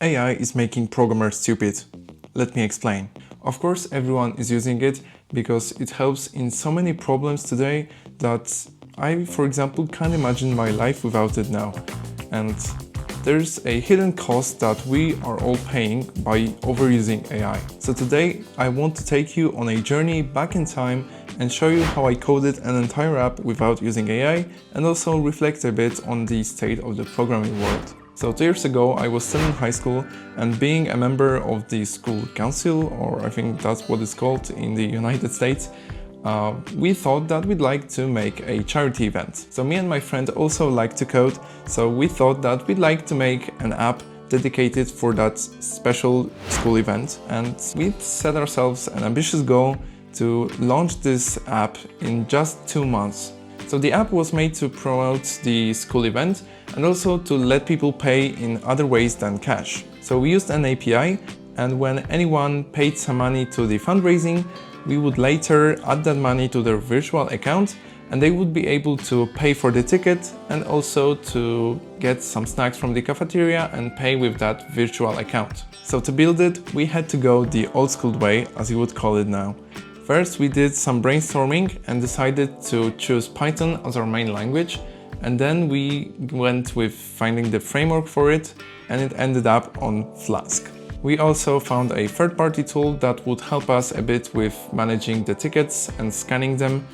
AI is making programmers stupid. Let me explain. Of course, everyone is using it because it helps in so many problems today that I, for example, can't imagine my life without it now. And there's a hidden cost that we are all paying by overusing AI. So today, I want to take you on a journey back in time and show you how I coded an entire app without using AI, and also reflect a bit on the state of the programming world. So 2 years ago, I was still in high school, and being a member of the school council, or I think that's what it's called in the United States, we thought that we'd like to make a charity event. So me and my friend also like to code, so we thought that we'd like to make an app dedicated for that special school event. And we'd set ourselves an ambitious goal to launch this app in just 2 months. So the app was made to promote the school event and also to let people pay in other ways than cash. So we used an API, and when anyone paid some money to the fundraising, we would later add that money to their virtual account, and they would be able to pay for the ticket and also to get some snacks from the cafeteria and pay with that virtual account. So to build it, we had to go the old school way, as you would call it now. First, we did some brainstorming and decided to choose Python as our main language, and then we went with finding the framework for it, and it ended up on Flask. We also found a third-party tool that would help us a bit with managing the tickets and scanning them,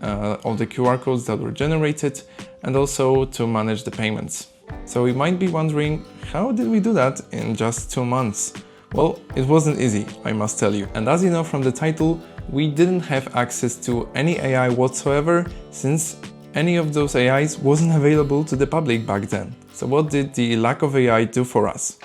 of the QR codes that were generated, and also to manage the payments. So you might be wondering, how did we do that in just 2 months? Well, it wasn't easy, I must tell you. And as you know from the title, we didn't have access to any AI whatsoever, since any of those AIs wasn't available to the public back then. So what did the lack of AI do for us?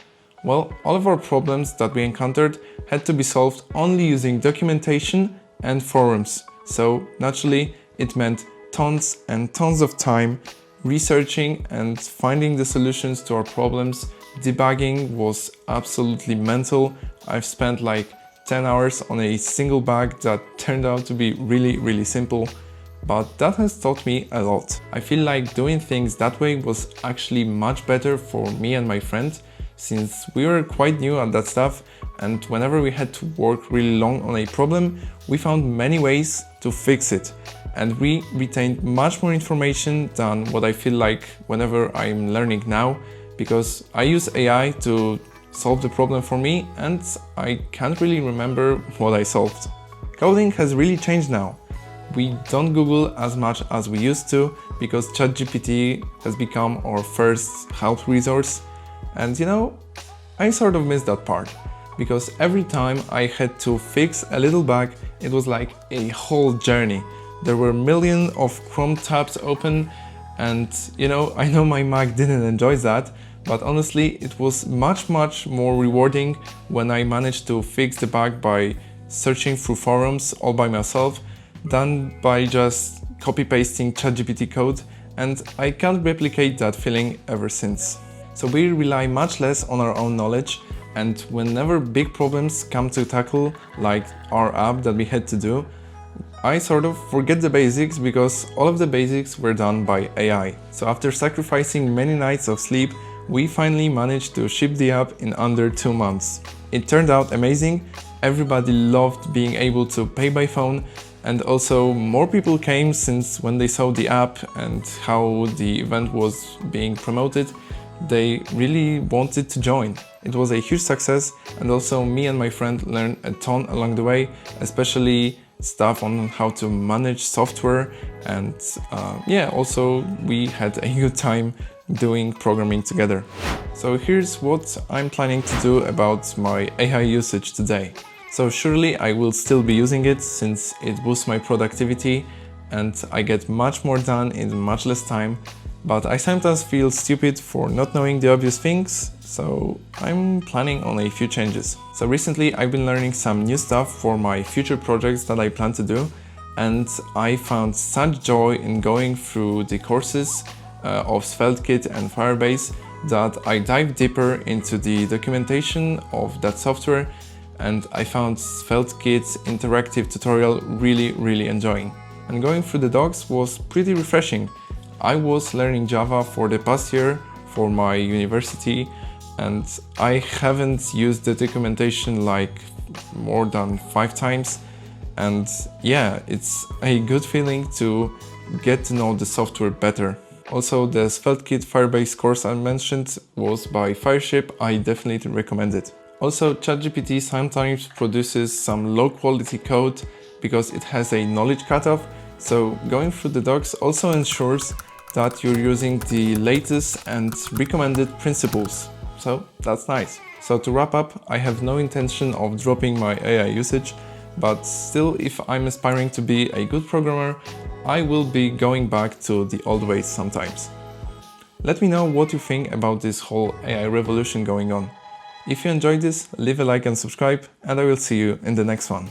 Well, all of our problems that we encountered had to be solved only using documentation and forums. So naturally, it meant tons and tons of time researching and finding the solutions to our problems. Debugging was absolutely mental. I've spent like 10 hours on a single bug that turned out to be really simple, but that has taught me a lot. I feel like doing things that way was actually much better for me and my friend, since we were quite new at that stuff, and whenever we had to work really long on a problem, we found many ways to fix it, and we retained much more information than what I feel like whenever I'm learning now, because I use AI to solve the problem for me, and I can't really remember what I solved. Coding has really changed now. We don't Google as much as we used to, because ChatGPT has become our first help resource. And you know, I sort of miss that part, because every time I had to fix a little bug, it was like a whole journey. There were millions of Chrome tabs open, and you know, I know my Mac didn't enjoy that, but honestly, it was much more rewarding when I managed to fix the bug by searching through forums all by myself than by just copy-pasting ChatGPT code, and I can't replicate that feeling ever since. So we rely much less on our own knowledge, and whenever big problems come to tackle, like our app that we had to do, I sort of forget the basics, because all of the basics were done by AI. So after sacrificing many nights of sleep, we finally managed to ship the app in under 2 months. It turned out amazing, everybody loved being able to pay by phone, and also more people came, since when they saw the app and how the event was being promoted, they really wanted to join. It was a huge success, and also me and my friend learned a ton along the way, especially stuff on how to manage software, and yeah, also we had a good time doing programming together. So here's what I'm planning to do about my AI usage today. So surely I will still be using it, since it boosts my productivity and I get much more done in much less time, but I sometimes feel stupid for not knowing the obvious things, so I'm planning on a few changes. So recently I've been learning some new stuff for my future projects that I plan to do, and I found such joy in going through the courses of SvelteKit and Firebase that I dived deeper into the documentation of that software, and I found SvelteKit's interactive tutorial really enjoying. And going through the docs was pretty refreshing. I was learning Java for the past year for my university, and I haven't used the documentation like more than 5 times. And yeah, it's a good feeling to get to know the software better. Also, the SvelteKit Firebase course I mentioned was by Fireship. I definitely recommend it. Also, ChatGPT sometimes produces some low quality code because it has a knowledge cutoff, so going through the docs also ensures that you're using the latest and recommended principles. So that's nice. So to wrap up, I have no intention of dropping my AI usage, but still, if I'm aspiring to be a good programmer, I will be going back to the old ways sometimes. Let me know what you think about this whole AI revolution going on. If you enjoyed this, leave a like and subscribe, and I will see you in the next one.